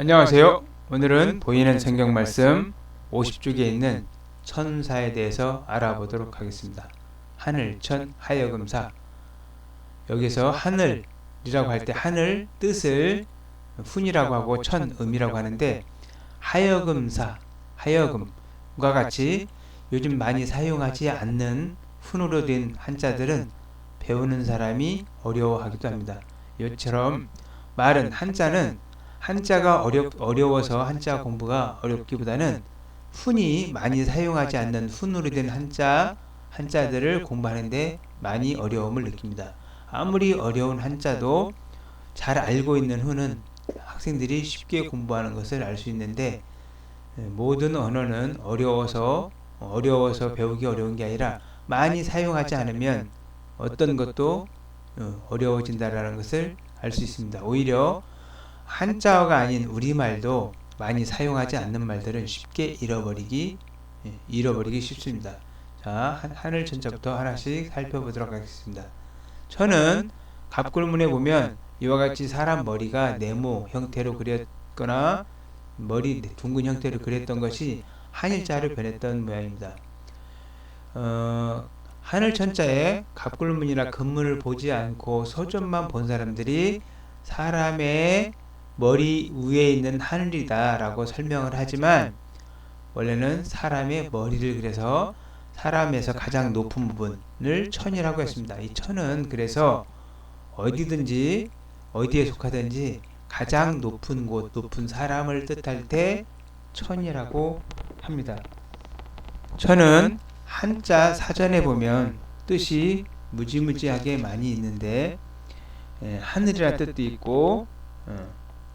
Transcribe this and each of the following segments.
안녕하세요. 오늘은 보이는 성경 말씀 50쪽에 있는 천사에 대해서 알아보도록 하겠습니다. 하늘, 천, 하여금사. 여기서 하늘이라고 할 때 하늘 뜻을 훈이라고 하고 천음이라고 하는데, 하여금사, 하여금과 같이 요즘 많이 사용하지 않는 훈으로 된 한자들은 배우는 사람이 어려워하기도 합니다. 이처럼 말은 한자가 어려워서 한자 공부가 어렵기보다는 훈이 많이 사용하지 않는 훈으로 된 한자들을 공부하는데 많이 어려움을 느낍니다. 아무리 어려운 한자도 잘 알고 있는 훈은 학생들이 쉽게 공부하는 것을 알 수 있는데, 모든 언어는 어려워서 배우기 어려운 게 아니라 많이 사용하지 않으면 어떤 것도 어려워진다라는 것을 알 수 있습니다. 오히려 한자어가 아닌 우리말도 많이 사용하지 않는 말들은 쉽게 잃어버리기 쉽습니다. 자, 하늘 천자부터 하나씩 살펴보도록 하겠습니다. 천은 갑굴문에 보면 이와 같이 사람 머리가 네모 형태로 그렸거나 머리 둥근 형태로 그렸던 것이 한일자로 변했던 모양입니다. 하늘 천자에 갑굴문이나 금문을 보지 않고 소점만 본 사람들이 사람의 머리 위에 있는 하늘이다 라고 설명을 하지만, 원래는 사람의 머리를 그려서 사람에서 가장 높은 부분을 천이라고 했습니다. 이 천은 그래서 어디에 속하든지 가장 높은 곳, 높은 사람을 뜻할 때 천이라고 합니다. 천은 한자 사전에 보면 뜻이 무지무지하게 많이 있는데, 하늘이라는 뜻도 있고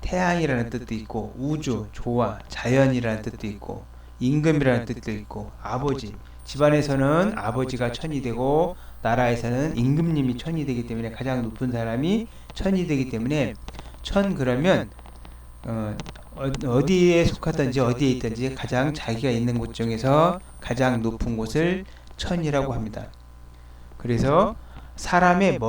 태양이라는 뜻도 있고, 우주, 조화, 자연이라는 뜻도 있고, 임금이라는 뜻도 있고, 아버지, 집안에서는 아버지가 천이 되고 나라에서는 임금님이 천이 되기 때문에 가장 높은 사람이 천이 되기 때문에 천, 그러면 어디에 속하든지 어디에 있든지 가장 자기가 있는 곳 중에서 가장 높은 곳을 천이라고 합니다. 그래서 사람의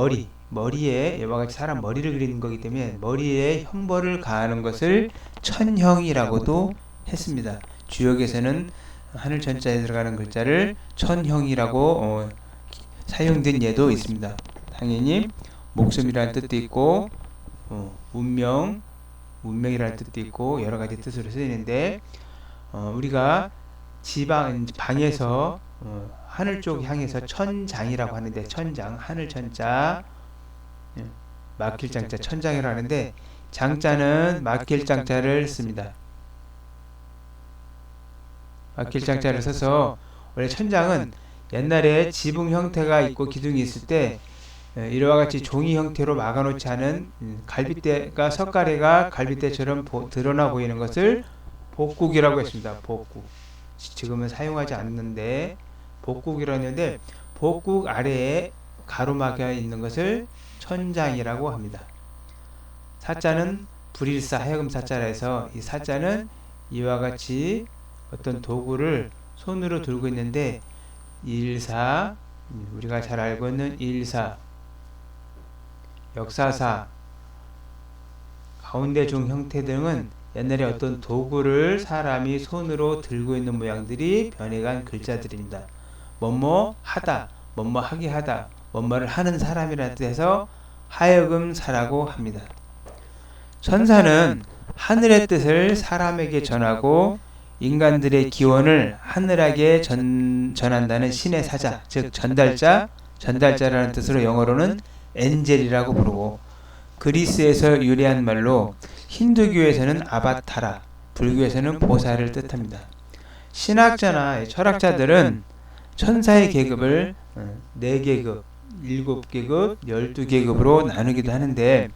머리에 이와 같이 사람 머리를 그리는 거기 때문에 머리에 형벌을 가하는 것을 천형이라고도 했습니다. 주역에서는 하늘 천자에 들어가는 글자를 천형이라고 사용된 예도 있습니다. 당연히 목숨이라는 뜻도 있고 운명이라는 뜻도 있고 여러 가지 뜻으로 쓰이는데, 우리가 방에서 하늘 쪽 향해서 천장이라고 하는데, 천장, 하늘 천자, 막힐 장자, 천장이라고 하는데, 장자는 막힐 장자를 씁니다. 막힐 장자를 써서, 원래 천장은 옛날에 지붕 형태가 있고 기둥이 있을 때 이와 같이 종이 형태로 막아놓지 않은 갈빗대가, 석가래가 갈빗대처럼 드러나 보이는 것을 복국이라고 했습니다. 복국. 지금은 사용하지 않는데 복국이라고 했는데, 복국 아래에 가로막혀 있는 것을 천장이라고 합니다. 사자는 불일사, 하여금사자라 해서 이 사자는 이와 같이 어떤 도구를 손으로 들고 있는데, 일사, 우리가 잘 알고 있는 일사, 역사사, 가운데 중 형태 등은 옛날에 어떤 도구를 사람이 손으로 들고 있는 모양들이 변해간 글자들입니다. 뭐뭐 하다, 뭐뭐 하게 하다, 뭐뭐를 하는 사람이라는 뜻에서 하여금사라고 합니다. 천사는 하늘의 뜻을 사람에게 전하고 인간들의 기원을 하늘에게 전한다는 신의 사자, 즉 전달자라는 뜻으로 영어로는 엔젤이라고 부르고, 그리스에서 유래한 말로 힌두교에서는 아바타라, 불교에서는 보살을 뜻합니다. 신학자나 철학자들은 천사의 계급을 4계급, 7계급, 12계급으로 나누기도 하는데,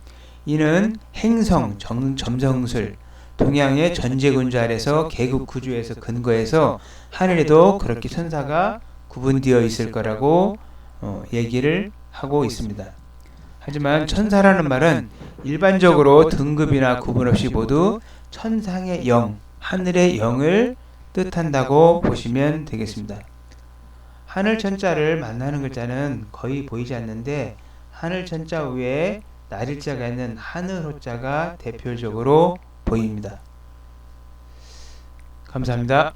이는 행성, 점성술, 동양의 전제군주 아래서 계급 구조에서 근거해서 하늘에도 그렇게 천사가 구분되어 있을 거라고 얘기를 하고 있습니다. 하지만 천사라는 말은 일반적으로 등급이나 구분 없이 모두 천상의 영, 하늘의 영을 뜻한다고 보시면 되겠습니다. 하늘 천자를 만나는 글자는 거의 보이지 않는데, 하늘 천자 위에 날일자가 있는 하늘 호자가 대표적으로 보입니다. 감사합니다.